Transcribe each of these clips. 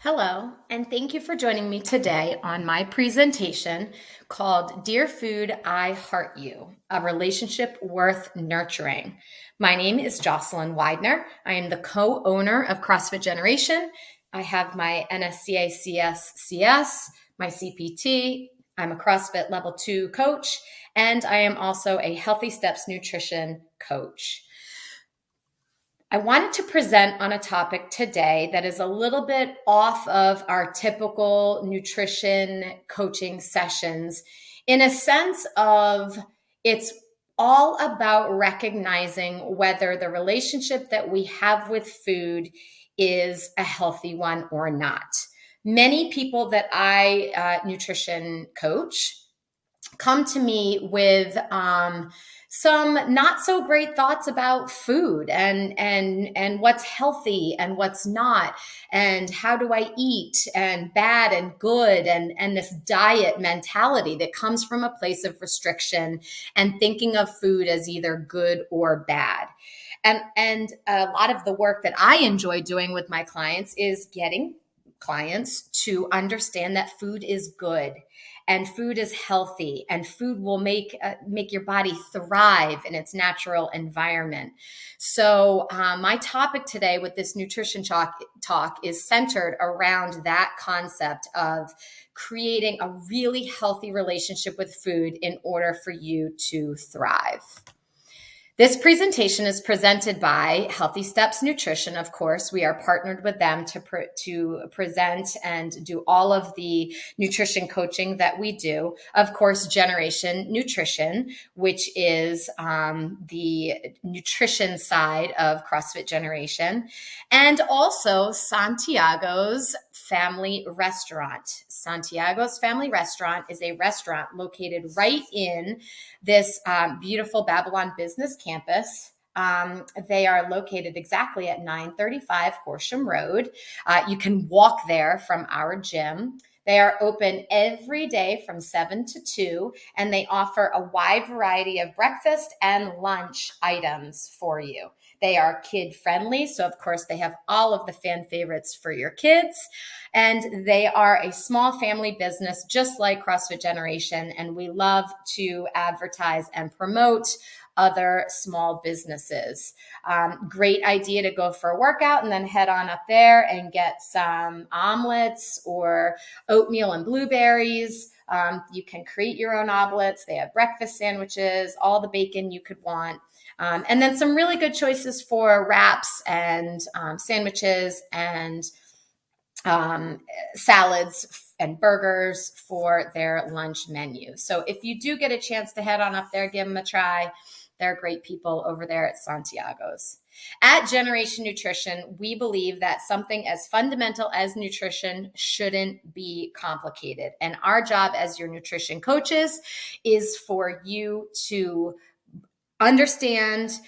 Hello, and thank you for joining me today on my presentation called Dear Food, I Heart You, a relationship worth nurturing. My name is Jocelyn Widener. I am the co-owner of CrossFit Generation. I have my NSCA CSCS, my CPT. I'm a CrossFit Level 2 coach, and I am also a Healthy Steps nutrition coach. I wanted to present on a topic today that is a little bit off of our typical nutrition coaching sessions in a sense of it's all about recognizing whether the relationship that we have with food is a healthy one or not. Many people that I nutrition coach come to me with some not so great thoughts about food and what's healthy and what's not, and how do I eat, and bad and good, and this diet mentality that comes from a place of restriction and thinking of food as either good or bad. And a lot of the work that I enjoy doing with my clients is getting clients to understand that food is good and food is healthy, and food will make your body thrive in its natural environment. So my topic today with this nutrition talk is centered around that concept of creating a really healthy relationship with food in order for you to thrive. This presentation is presented by Healthy Steps Nutrition. Of course, we are partnered with them to present and do all of the nutrition coaching that we do. Of course, Generation Nutrition, which is the nutrition side of CrossFit Generation, and also Santiago's Family Restaurant. Santiago's Family Restaurant is a restaurant located right in this beautiful Babylon Business Campus. They are located exactly at 935 Horsham Road. You can walk there from our gym. They are open every day from 7 to 2, and they offer a wide variety of breakfast and lunch items for you. They are kid friendly, so of course they have all of the fan favorites for your kids. And they are a small family business, just like CrossFit Generation. And we love to advertise and promote other small businesses. Great idea to go for a workout and then head on up there and get some omelets or oatmeal and blueberries. You can create your own omelets. They have breakfast sandwiches, all the bacon you could want. And then some really good choices for wraps and sandwiches and salads and burgers for their lunch menu. So if you do get a chance to head on up there, give them a try. They're great people over there at Santiago's. At Generation Nutrition, we believe that something as fundamental as nutrition shouldn't be complicated. And our job as your nutrition coaches is for you to understand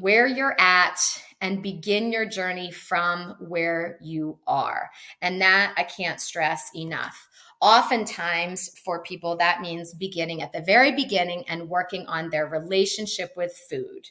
where you're at and begin your journey from where you are. And that I can't stress enough. Oftentimes for people, that means beginning at the very beginning and working on their relationship with food.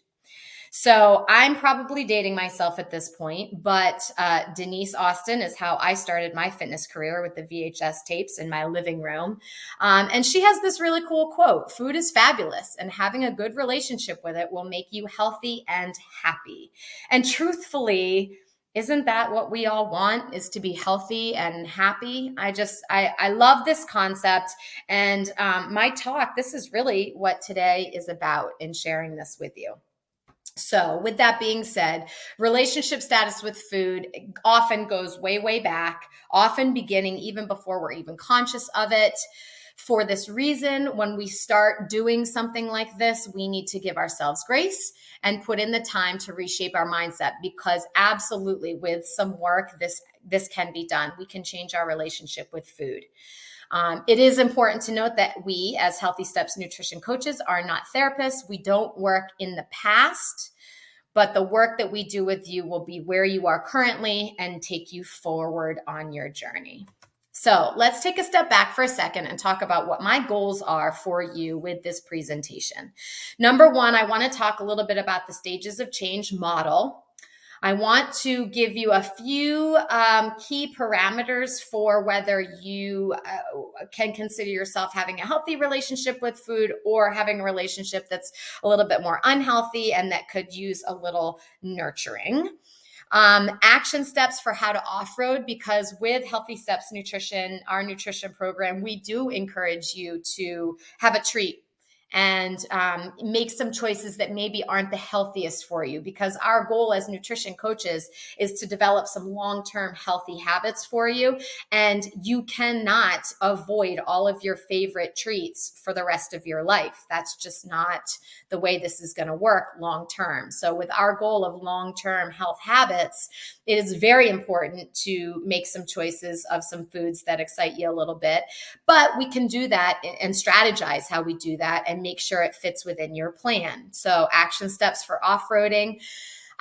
So I'm probably dating myself at this point, but Denise Austin is how I started my fitness career, with the VHS tapes in my living room. And she has this really cool quote: food is fabulous, and having a good relationship with it will make you healthy and happy. And truthfully, isn't that what we all want, is to be healthy and happy? I love this concept. And my talk, this is really what today is about in sharing this with you. So with that being said, relationship status with food often goes way, way back, often beginning even before we're even conscious of it. For this reason, when we start doing something like this, we need to give ourselves grace and put in the time to reshape our mindset, because absolutely with some work, this can be done. We can change our relationship with food. It is important to note that we, as Healthy Steps nutrition coaches, are not therapists. We don't work in the past, but the work that we do with you will be where you are currently and take you forward on your journey. So let's take a step back for a second and talk about what my goals are for you with this presentation. Number one, I want to talk a little bit about the Stages of Change model. I want to give you a few key parameters for whether you can consider yourself having a healthy relationship with food or having a relationship that's a little bit more unhealthy and that could use a little nurturing. Action steps for how to off-road, because with Healthy Steps Nutrition, our nutrition program, we do encourage you to have a treat and make some choices that maybe aren't the healthiest for you, because our goal as nutrition coaches is to develop some long-term healthy habits for you, and you cannot avoid all of your favorite treats for the rest of your life. That's just not the way this is going to work long term. So with our goal of long-term health habits, it is very important to make some choices of some foods that excite you a little bit, but we can do that and strategize how we do that and make sure it fits within your plan. So action steps for off-roading.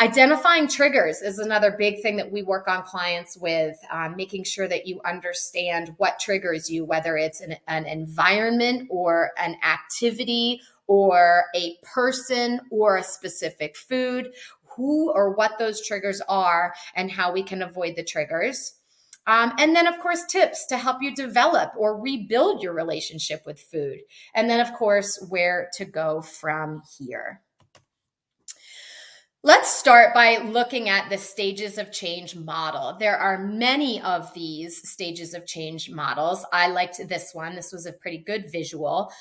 Identifying triggers is another big thing that we work on clients with, making sure that you understand what triggers you, whether it's an environment or an activity or a person or a specific food, who or what those triggers are and how we can avoid the triggers. And then, of course, tips to help you develop or rebuild your relationship with food. And then, of course, where to go from here. Let's start by looking at the stages of change model. There are many of these stages of change models. I liked this one. This was a pretty good visual.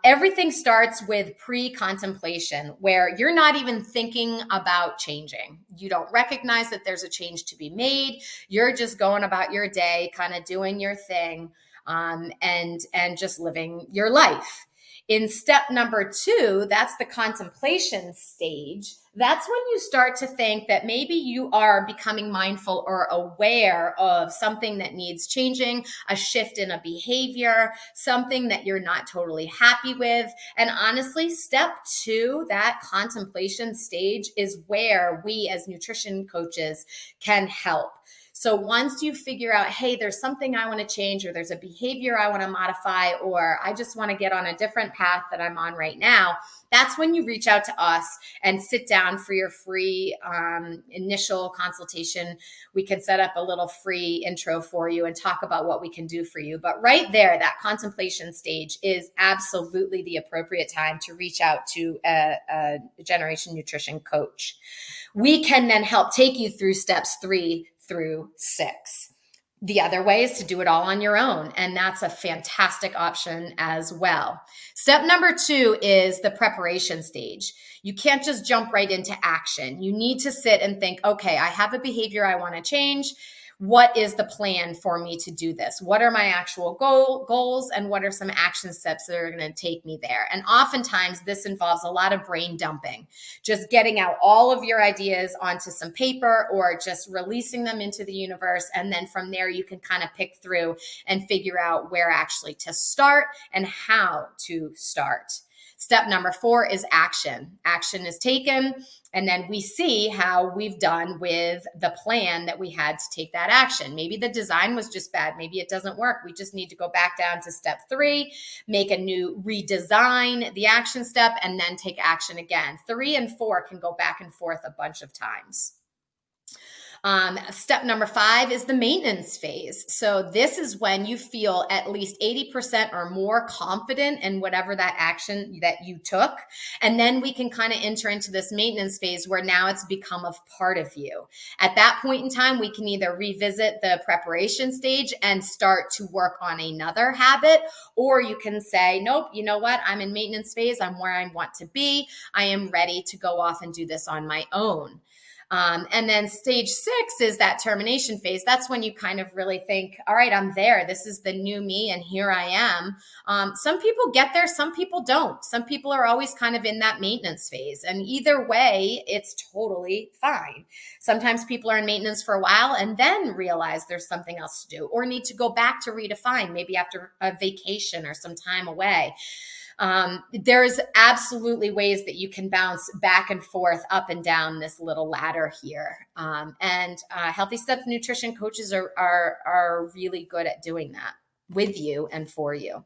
Everything starts with pre-contemplation, where you're not even thinking about changing. You don't recognize that there's a change to be made. You're just going about your day, kind of doing your thing, and just living your life. In step number 2, that's the contemplation stage. That's when you start to think that maybe you are becoming mindful or aware of something that needs changing, a shift in a behavior, something that you're not totally happy with. And honestly, step 2, that contemplation stage, is where we as nutrition coaches can help. So once you figure out, hey, there's something I want to change, or there's a behavior I want to modify, or I just want to get on a different path that I'm on right now, that's when you reach out to us and sit down for your free initial consultation. We can set up a little free intro for you and talk about what we can do for you. But right there, that contemplation stage is absolutely the appropriate time to reach out to a Generation Nutrition coach. We can then help take you through steps 3 through 6. The other way is to do it all on your own, and that's a fantastic option as well. Step number 2 is the preparation stage. You can't just jump right into action. You need to sit and think, okay, I have a behavior I want to change. What is the plan for me to do this? What are my actual goals, and what are some action steps that are going to take me there? And oftentimes this involves a lot of brain dumping, just getting out all of your ideas onto some paper or just releasing them into the universe. And then from there, you can kind of pick through and figure out where actually to start and how to start. Step number 4 is action. Action is taken, and then we see how we've done with the plan that we had to take that action. Maybe the design was just bad. Maybe it doesn't work. We just need to go back down to step 3, make a new redesign the action step, and then take action again. 3 and 4 can go back and forth a bunch of times. Step number 5 is the maintenance phase. So this is when you feel at least 80% or more confident in whatever that action that you took. And then we can kind of enter into this maintenance phase where now it's become a part of you. At that point in time, we can either revisit the preparation stage and start to work on another habit, or you can say, nope, you know what? I'm in maintenance phase. I'm where I want to be. I am ready to go off and do this on my own. And then stage 6 is that termination phase. That's when you kind of really think, all right, I'm there. This is the new me, and here I am. Some people get there, some people don't. Some people are always kind of in that maintenance phase. And either way, it's totally fine. Sometimes people are in maintenance for a while and then realize there's something else to do, or need to go back to redefine, maybe after a vacation or some time away. There's absolutely ways that you can bounce back and forth, up and down this little ladder here. And Healthy Steps nutrition coaches are really good at doing that with you and for you.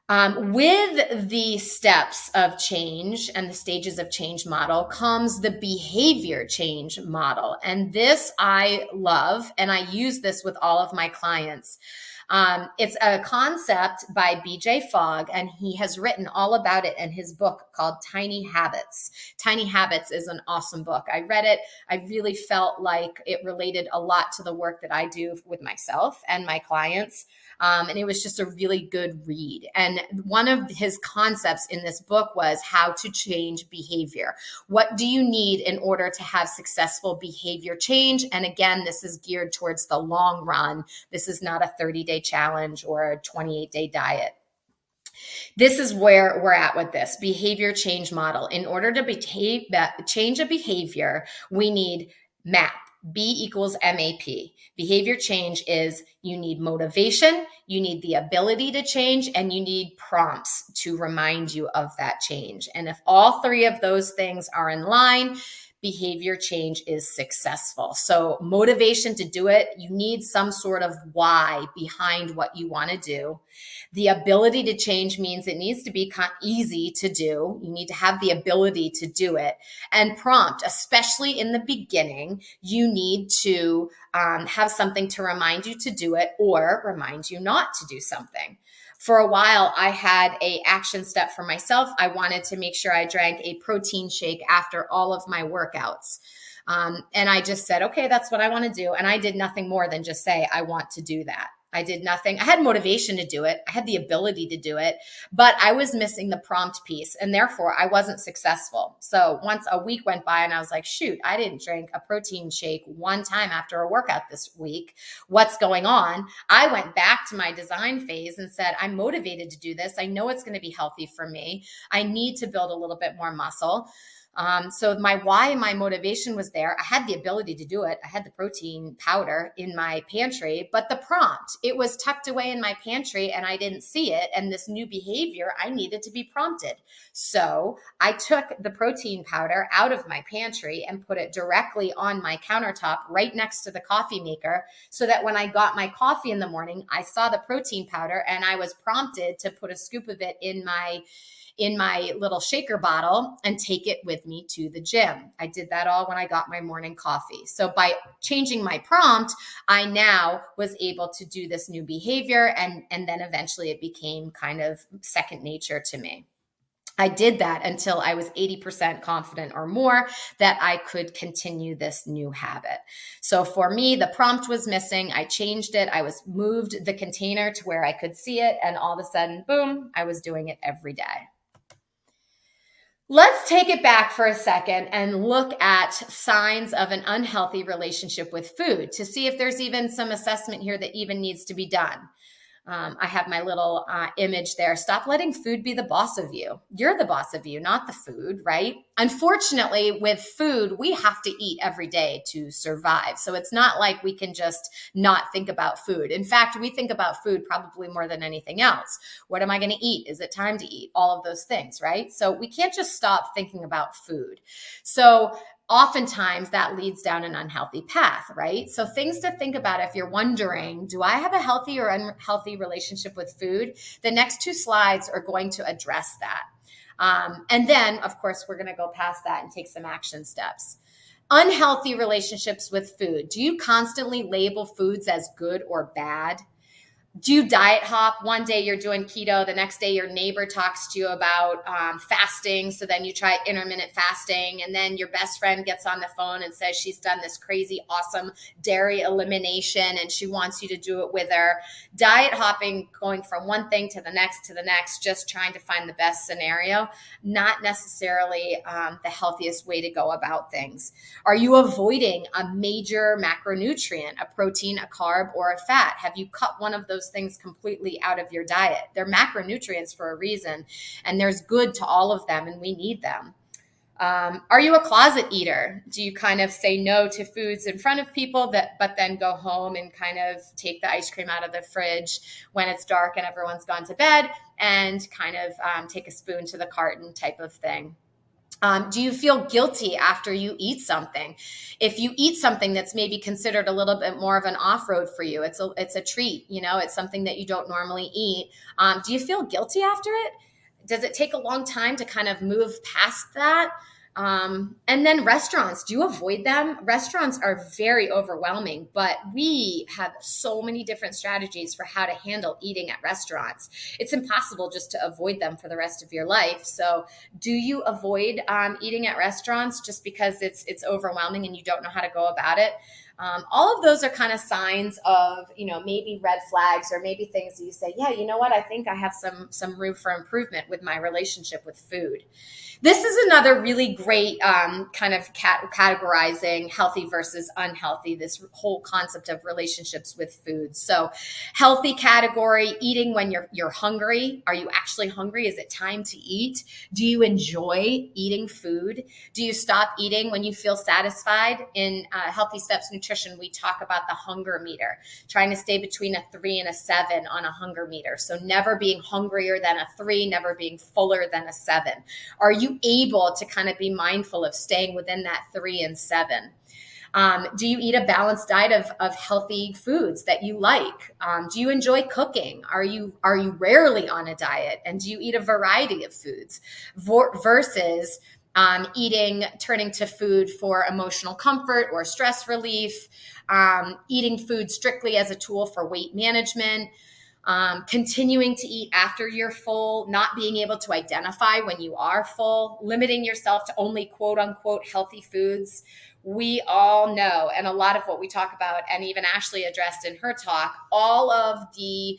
With the steps of change and the stages of change model comes the behavior change model. And this I love, and I use this with all of my clients. It's a concept by BJ Fogg, and he has written all about it in his book called Tiny Habits. Tiny Habits is an awesome book. I read it. I really felt like it related a lot to the work that I do with myself and my clients. And it was just a really good read. And one of his concepts in this book was how to change behavior. What do you need in order to have successful behavior change? And again, this is geared towards the long run. This is not a 30-day challenge or a 28-day diet. This is where we're at with this behavior change model. In order to change a behavior, we need MAP. B equals MAP. Behavior change is you need motivation, you need the ability to change, and you need prompts to remind you of that change. And if all three of those things are in line, behavior change is successful. So motivation to do it, you need some sort of why behind what you want to do. The ability to change means it needs to be easy to do. You need to have the ability to do it. And prompt, especially in the beginning, you need to have something to remind you to do it or remind you not to do something. For a while, I had an action step for myself. I wanted to make sure I drank a protein shake after all of my workouts. And I just said, okay, that's what I want to do. And I did nothing more than just say, I want to do that. I did nothing. I had motivation to do it. I had the ability to do it, but I was missing the prompt piece, and therefore I wasn't successful. So once a week went by and I was like, shoot, I didn't drink a protein shake one time after a workout this week. What's going on? I went back to my design phase and said, I'm motivated to do this. I know it's going to be healthy for me. I need to build a little bit more muscle. So my why and my motivation was there. I had the ability to do it. I had the protein powder in my pantry, but the prompt, it was tucked away in my pantry and I didn't see it. And this new behavior, I needed to be prompted. So I took the protein powder out of my pantry and put it directly on my countertop right next to the coffee maker so that when I got my coffee in the morning, I saw the protein powder and I was prompted to put a scoop of it in my little shaker bottle and take it with me to the gym. I did that all when I got my morning coffee. So by changing my prompt, I now was able to do this new behavior, and then eventually it became kind of second nature to me. I did that until I was 80% confident or more that I could continue this new habit. So for me, the prompt was missing. I changed it. I moved the container to where I could see it. And all of a sudden, boom, I was doing it every day. Let's take it back for a second and look at signs of an unhealthy relationship with food to see if there's even some assessment here that even needs to be done. I have my little image there. Stop letting food be the boss of you. You're the boss of you, not the food, right? Unfortunately, with food, we have to eat every day to survive. So it's not like we can just not think about food. In fact, we think about food probably more than anything else. What am I going to eat? Is it time to eat? All of those things, right? So we can't just stop thinking about food. So oftentimes that leads down an unhealthy path, right? So things to think about if you're wondering, do I have a healthy or unhealthy relationship with food? The next two slides are going to address that. And then, of course, we're going to go past that and take some action steps. Unhealthy relationships with food. Do you constantly label foods as good or bad? Do you diet hop? One day you're doing keto, the next day your neighbor talks to you about fasting, so then you try intermittent fasting, and then your best friend gets on the phone and says she's done this crazy, awesome dairy elimination and she wants you to do it with her. Diet hopping, going from one thing to the next, just trying to find the best scenario, not necessarily the healthiest way to go about things. Are you avoiding a major macronutrient, a protein, a carb, or a fat? Have you cut one of those things completely out of your diet? They're macronutrients for a reason, and there's good to all of them, and we need them. Are you a closet eater? Do you kind of say no to foods in front of people but then go home and kind of take the ice cream out of the fridge when it's dark and everyone's gone to bed and kind of take a spoon to the carton type of thing? Do you feel guilty after you eat something? If you eat something that's maybe considered a little bit more of an off-road for you, it's a treat, it's something that you don't normally eat. Do you feel guilty after it? Does it take a long time to kind of move past that? And then restaurants, do you avoid them? Restaurants are very overwhelming, but we have so many different strategies for how to handle eating at restaurants. It's impossible just to avoid them for the rest of your life. So, do you avoid eating at restaurants just because it's overwhelming and you don't know how to go about it? All of those are kind of signs of, maybe red flags or maybe things that you say, yeah, you know what? I think I have some room for improvement with my relationship with food. This is another really great kind of categorizing healthy versus unhealthy, this whole concept of relationships with food. So healthy category, eating when you're hungry. Are you actually hungry? Is it time to eat? Do you enjoy eating food? Do you stop eating when you feel satisfied? In Healthy Steps Nutrition, we talk about the hunger meter, trying to stay between a 3 and a 7 on a hunger meter. So never being hungrier than a 3, never being fuller than a 7. Are you able to kind of be mindful of staying within that 3 and 7? Do you eat a balanced diet of healthy foods that you like? Do you enjoy cooking? Are you rarely on a diet? And do you eat a variety of foods versus turning to food for emotional comfort or stress relief, eating food strictly as a tool for weight management, continuing to eat after you're full, not being able to identify when you are full, limiting yourself to only quote unquote healthy foods. We all know, and a lot of what we talk about, and even Ashley addressed in her talk, all of the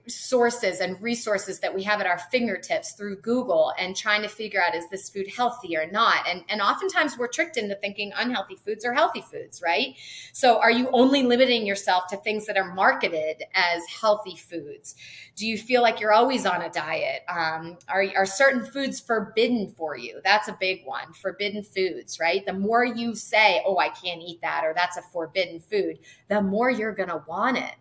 sources and resources that we have at our fingertips through Google and trying to figure out, is this food healthy or not? And oftentimes we're tricked into thinking unhealthy foods are healthy foods, right? So are you only limiting yourself to things that are marketed as healthy foods? Do you feel like you're always on a diet? Are certain foods forbidden for you? That's a big one. Forbidden foods, right? The more you say, oh, I can't eat that, or that's a forbidden food, the more you're going to want it.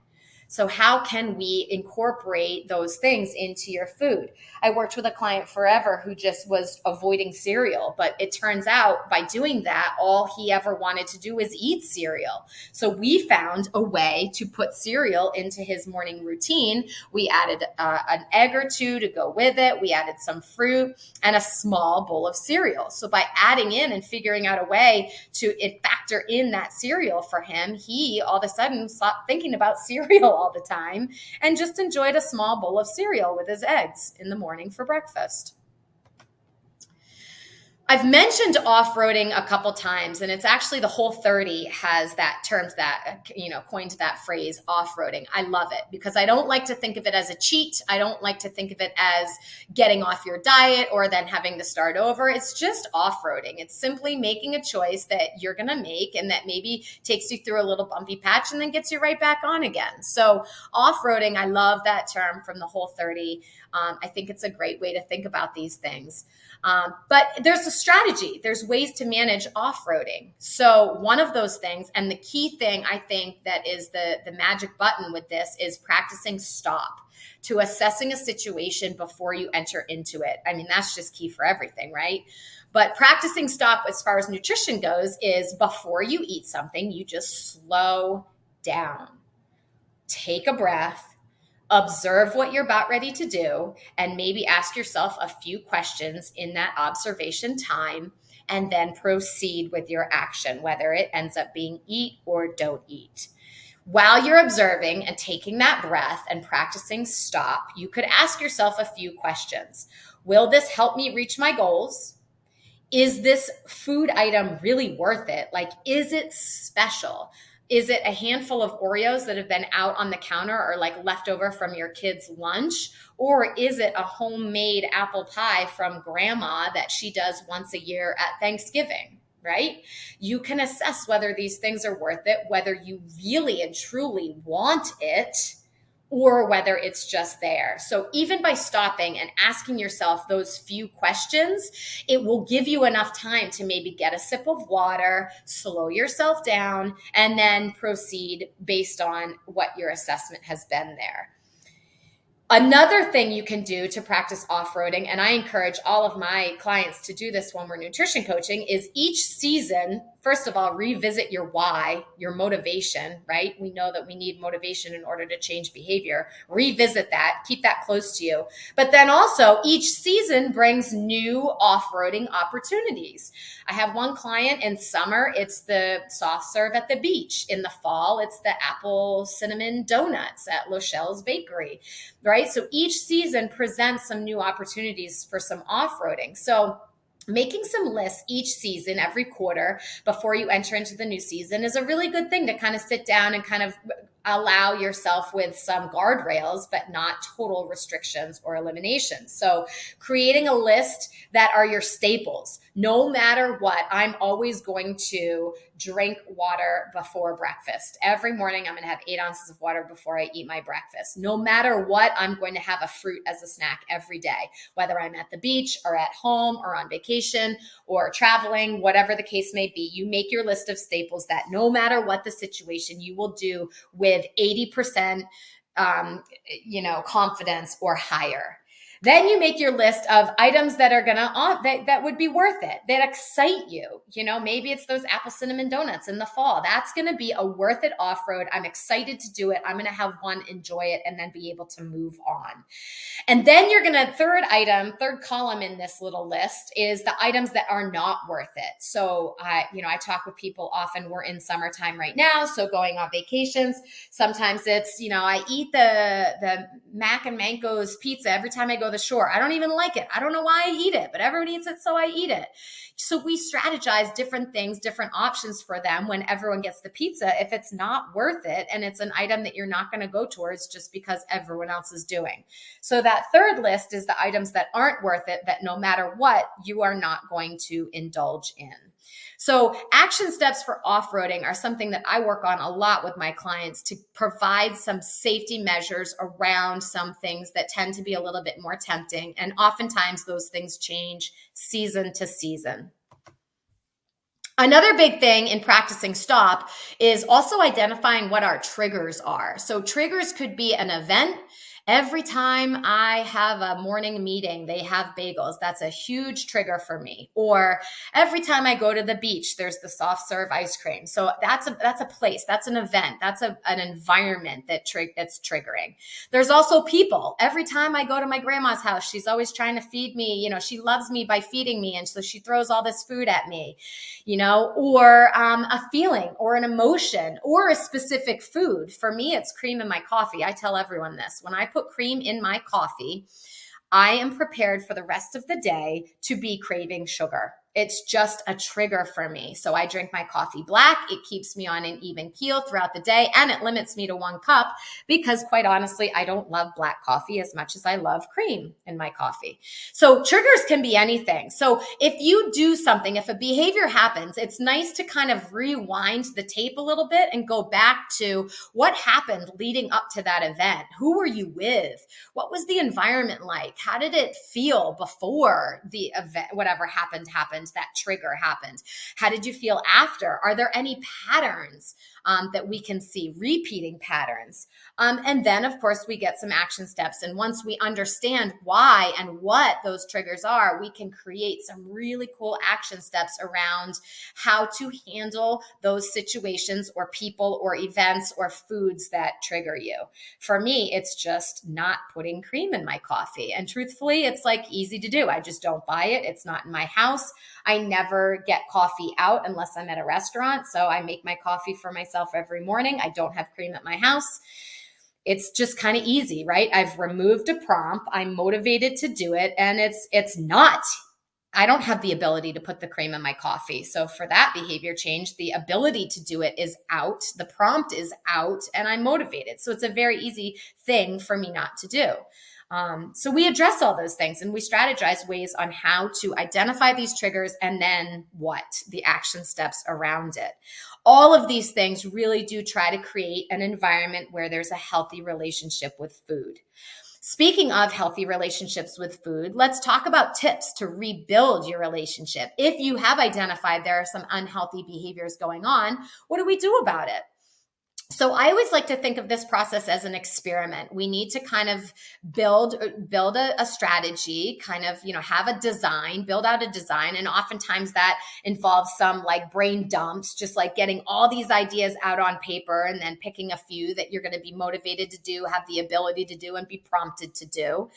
So how can we incorporate those things into your food? I worked with a client forever who just was avoiding cereal, but it turns out by doing that, all he ever wanted to do was eat cereal. So we found a way to put cereal into his morning routine. We added an egg or two to go with it. We added some fruit and a small bowl of cereal. So by adding in and figuring out a way to factor in that cereal for him, he all of a sudden stopped thinking about cereal all the time and just enjoyed a small bowl of cereal with his eggs in the morning for breakfast. I've mentioned off-roading a couple times, and it's actually the Whole30 has that term, that, coined that phrase, off-roading. I love it because I don't like to think of it as a cheat. I don't like to think of it as getting off your diet or then having to start over. It's just off-roading. It's simply making a choice that you're going to make and that maybe takes you through a little bumpy patch and then gets you right back on again. So off-roading, I love that term from the Whole30. I think it's a great way to think about these things. But there's a strategy. There's ways to manage off-roading. So one of those things, and the key thing I think that is the magic button with this, is practicing stop, to assessing a situation before you enter into it. I mean, that's just key for everything, right? But practicing stop as far as nutrition goes is before you eat something, you just slow down, take a breath, observe what you're about ready to do, and maybe ask yourself a few questions in that observation time, and then proceed with your action, whether it ends up being eat or don't eat. While you're observing and taking that breath and practicing stop, you could ask yourself a few questions. Will this help me reach my goals? Is this food item really worth it? Like, is it special? Is it a handful of Oreos that have been out on the counter or like left over from your kid's lunch? Or is it a homemade apple pie from grandma that she does once a year at Thanksgiving, right? You can assess whether these things are worth it, whether you really and truly want it, or whether it's just there. So even by stopping and asking yourself those few questions, it will give you enough time to maybe get a sip of water, slow yourself down, and then proceed based on what your assessment has been there. Another thing you can do to practice off-roading, and I encourage all of my clients to do this when we're nutrition coaching, is each season, first of all, revisit your why, your motivation, right? We know that we need motivation in order to change behavior. Revisit that, keep that close to you. But then also, each season brings new off-roading opportunities. I have one client in summer, it's the soft serve at the beach. In the fall, it's the apple cinnamon donuts at Lochelle's Bakery, right? So each season presents some new opportunities for some off-roading. So making some lists each season, every quarter, before you enter into the new season is a really good thing to kind of sit down and kind of allow yourself with some guardrails, but not total restrictions or eliminations. So creating a list that are your staples. No matter what, I'm always going to drink water before breakfast. Every morning, I'm going to have 8 ounces of water before I eat my breakfast. No matter what, I'm going to have a fruit as a snack every day, whether I'm at the beach or at home or on vacation or traveling, whatever the case may be. You make your list of staples that no matter what the situation, you will do with 80%, confidence or higher. Then you make your list of items that are that would be worth it, that excite you. Maybe it's those apple cinnamon donuts in the fall. That's going to be a worth it off-road. I'm excited to do it. I'm going to have one, enjoy it, and then be able to move on. And then you're going to, third column in this little list is the items that are not worth it. So, I talk with people often. We're in summertime right now. So going on vacations, sometimes it's, I eat the Mac and Manco's pizza every time I go to the shore. I don't even like it. I don't know why I eat it, but everyone eats it, so I eat it. So we strategize different things, different options for them when everyone gets the pizza if it's not worth it and it's an item that you're not going to go towards just because everyone else is doing. So that third list is the items that aren't worth it, that no matter what, you are not going to indulge in. So action steps for off-roading are something that I work on a lot with my clients to provide some safety measures around some things that tend to be a little bit more tempting. And oftentimes those things change season to season. Another big thing in practicing stop is also identifying what our triggers are. So triggers could be an event. Every time I have a morning meeting, they have bagels. That's a huge trigger for me. Or every time I go to the beach, there's the soft serve ice cream. So that's a place, that's an event, that's an environment that's triggering. There's also people. Every time I go to my grandma's house, she's always trying to feed me. She loves me by feeding me, and so she throws all this food at me. Or a feeling or an emotion or a specific food. For me, it's cream in my coffee. I tell everyone this. When I put cream in my coffee, I am prepared for the rest of the day to be craving sugar. It's just a trigger for me. So I drink my coffee black. It keeps me on an even keel throughout the day, and it limits me to 1 cup because, quite honestly, I don't love black coffee as much as I love cream in my coffee. So triggers can be anything. So if you do something, if a behavior happens, it's nice to kind of rewind the tape a little bit and go back to what happened leading up to that event. Who were you with? What was the environment like? How did it feel before the event, whatever happened, that trigger happened? How did you feel after? Are there any patterns that we can see, repeating patterns? And then, of course, we get some action steps. And once we understand why and what those triggers are, we can create some really cool action steps around how to handle those situations or people or events or foods that trigger you. For me, it's just not putting cream in my coffee. And truthfully, it's like easy to do. I just don't buy it. It's not in my house. I never get coffee out unless I'm at a restaurant. So I make my coffee for myself every morning. I don't have cream at my house. It's just kind of easy, right? I've removed a prompt. I'm motivated to do it. And I don't have the ability to put the cream in my coffee. So for that behavior change, the ability to do it is out. The prompt is out and I'm motivated. So it's a very easy thing for me not to do. So we address all those things and we strategize ways on how to identify these triggers and then the action steps around it. All of these things really do try to create an environment where there's a healthy relationship with food. Speaking of healthy relationships with food, let's talk about tips to rebuild your relationship. If you have identified there are some unhealthy behaviors going on, what do we do about it? So I always like to think of this process as an experiment. We need to kind of build a strategy, kind of, have a design, build out a design. And oftentimes that involves some like brain dumps, just like getting all these ideas out on paper and then picking a few that you're going to be motivated to do, have the ability to do, and be prompted to do.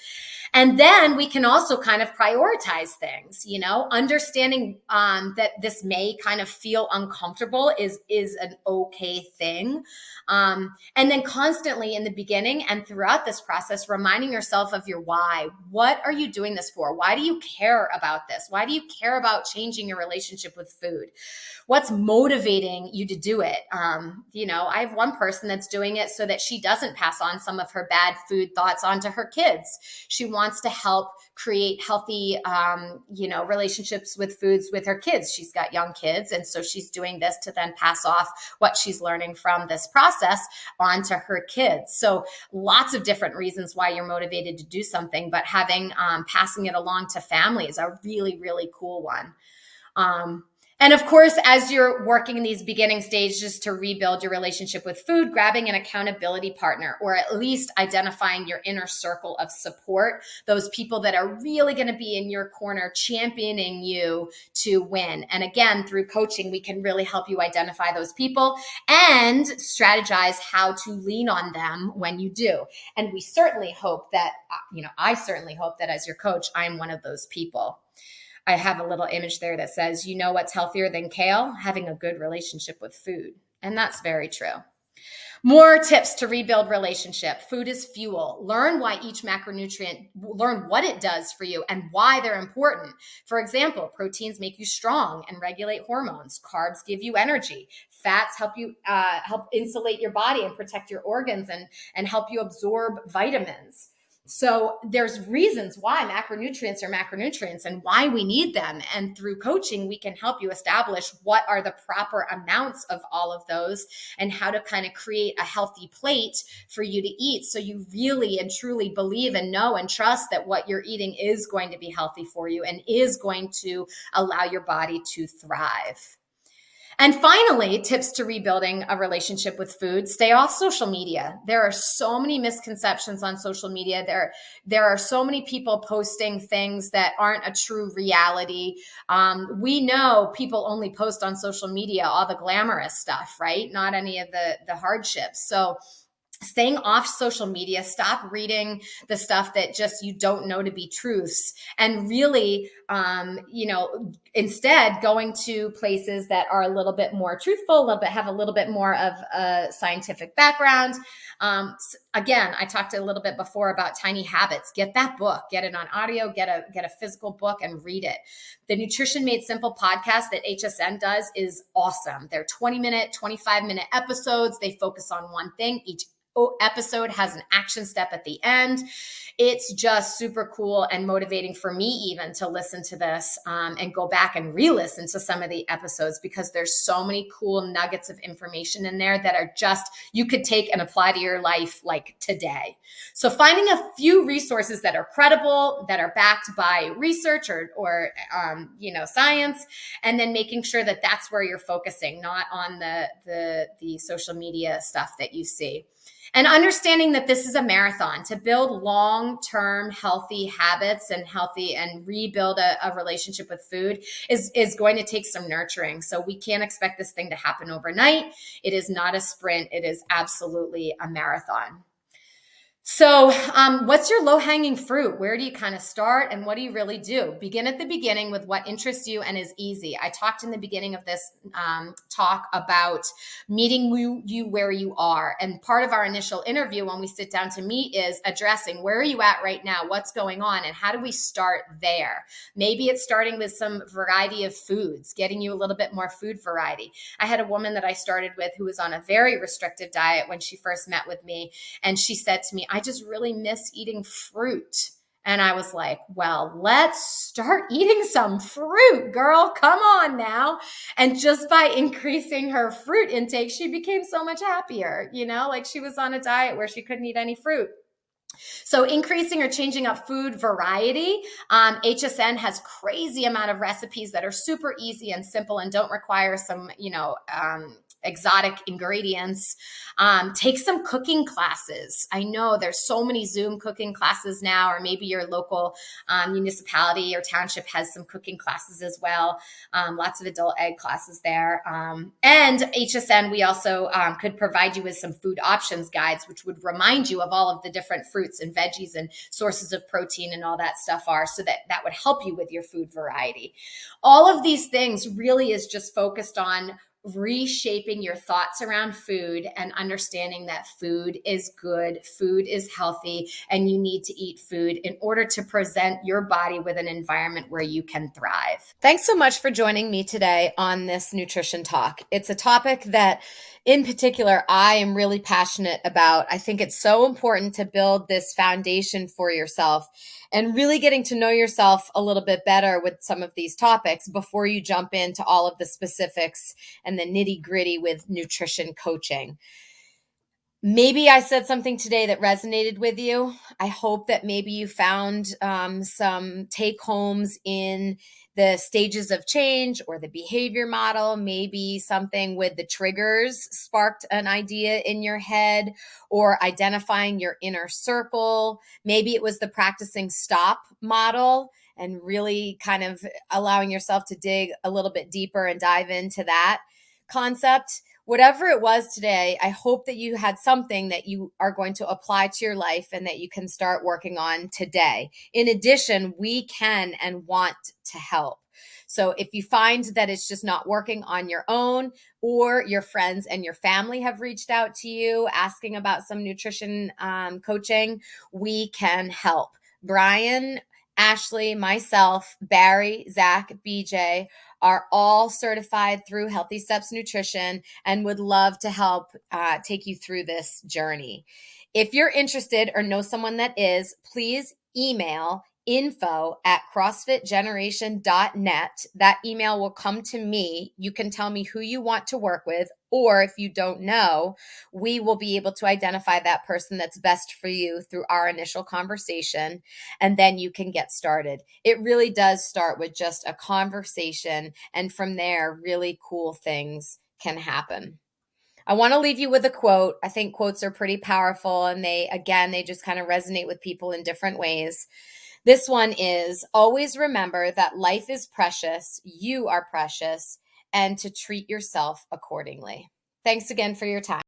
And then we can also kind of prioritize things, understanding that this may kind of feel uncomfortable is an okay thing. And then constantly in the beginning and throughout this process, reminding yourself of your why. What are you doing this for? Why do you care about this? Why do you care about changing your relationship with food? What's motivating you to do it? I have one person that's doing it so that she doesn't pass on some of her bad food thoughts onto her kids. She wants to help create healthy, relationships with foods with her kids. She's got young kids. And so she's doing this to then pass off what she's learning from this process onto her kids. So lots of different reasons why you're motivated to do something, but having, passing it along to family is a really, really cool one. And of course, as you're working in these beginning stages to rebuild your relationship with food, grabbing an accountability partner, or at least identifying your inner circle of support, those people that are really going to be in your corner, championing you to win. And again, through coaching, we can really help you identify those people and strategize how to lean on them when you do. And we certainly hope that, I certainly hope that as your coach, I'm one of those people. I have a little image there that says, what's healthier than kale? Having a good relationship with food. And that's very true. More tips to rebuild relationship. Food is fuel. Learn why each macronutrient, learn what it does for you and why they're important. For example, proteins make you strong and regulate hormones. Carbs give you energy. Fats help you help insulate your body and protect your organs and help you absorb vitamins. So there's reasons why macronutrients are macronutrients and why we need them. And through coaching, we can help you establish what are the proper amounts of all of those and how to kind of create a healthy plate for you to eat. So you really and truly believe and know and trust that what you're eating is going to be healthy for you and is going to allow your body to thrive. And finally, tips to rebuilding a relationship with food. Stay off social media. There are so many misconceptions on social media. There are so many people posting things that aren't a true reality. We know people only post on social media all the glamorous stuff, right? Not any of the hardships. So staying off social media, stop reading the stuff that just you don't know to be truths, and really, instead going to places that are a little bit more truthful, have a little bit more of a scientific background. Again, I talked a little bit before about Tiny Habits. Get that book, get it on audio, get a physical book and read it. The Nutrition Made Simple podcast that HSN does is awesome. They're 20-minute, 25-minute episodes. They focus on one thing. Each episode has an action step at the end. It's just super cool and motivating for me even to listen to this and go back and re-listen to some of the episodes, because there's so many cool nuggets of information in there that are just, you could take and apply to your life like today. So finding a few resources that are credible, that are backed by research or science, and then making sure that that's where you're focusing, not on the social media stuff that you see. And understanding that this is a marathon. To build long-term healthy habits and rebuild a relationship with food is going to take some nurturing. So we can't expect this thing to happen overnight. It is not a sprint. It is absolutely a marathon. So what's your low-hanging fruit? Where do you kind of start and what do you really do? Begin at the beginning with what interests you and is easy. I talked in the beginning of this talk about meeting you where you are. And part of our initial interview when we sit down to meet is addressing where are you at right now? What's going on? And how do we start there? Maybe it's starting with some variety of foods, getting you a little bit more food variety. I had a woman that I started with who was on a very restrictive diet when she first met with me. And she said to me, I just really miss eating fruit. And I was like, well, let's start eating some fruit, girl. Come on now. And just by increasing her fruit intake, she became so much happier. Like she was on a diet where she couldn't eat any fruit. So increasing or changing up food variety. HSN has crazy amount of recipes that are super easy and simple and don't require some, exotic ingredients. Take some cooking classes. I know there's so many Zoom cooking classes now, or maybe your local municipality or township has some cooking classes as well. Lots of adult ed classes there. And HSN, we also could provide you with some food options guides, which would remind you of all of the different fruits and veggies and sources of protein and all that stuff are, so that would help you with your food variety. All of these things really is just focused on reshaping your thoughts around food and understanding that food is good, food is healthy, and you need to eat food in order to present your body with an environment where you can thrive. Thanks so much for joining me today on this nutrition talk. It's a topic that in particular, I am really passionate about. I think it's so important to build this foundation for yourself and really getting to know yourself a little bit better with some of these topics before you jump into all of the specifics and the nitty gritty with nutrition coaching. Maybe I said something today that resonated with you. I hope that maybe you found some take homes in the stages of change or the behavior model. Maybe something with the triggers sparked an idea in your head, or identifying your inner circle. Maybe it was the practicing stop model and really kind of allowing yourself to dig a little bit deeper and dive into that concept. Whatever it was today, I hope that you had something that you are going to apply to your life and that you can start working on today. In addition, we can and want to help. So if you find that it's just not working on your own, or your friends and your family have reached out to you asking about some nutrition coaching, we can help. Brian, Ashley, myself, Barry, Zach, BJ are all certified through Healthy Steps Nutrition and would love to help take you through this journey. If you're interested or know someone that is, please email info@crossfitgeneration.net. That email will come to me. You can tell me who you want to work with, or if you don't know, we will be able to identify that person that's best for you through our initial conversation, and then you can get started. It really does start with just a conversation, and from there, really cool things can happen. I want to leave you with a quote. I think quotes are pretty powerful, and they just kind of resonate with people in different ways. This one is: always remember that life is precious, you are precious, and to treat yourself accordingly. Thanks again for your time.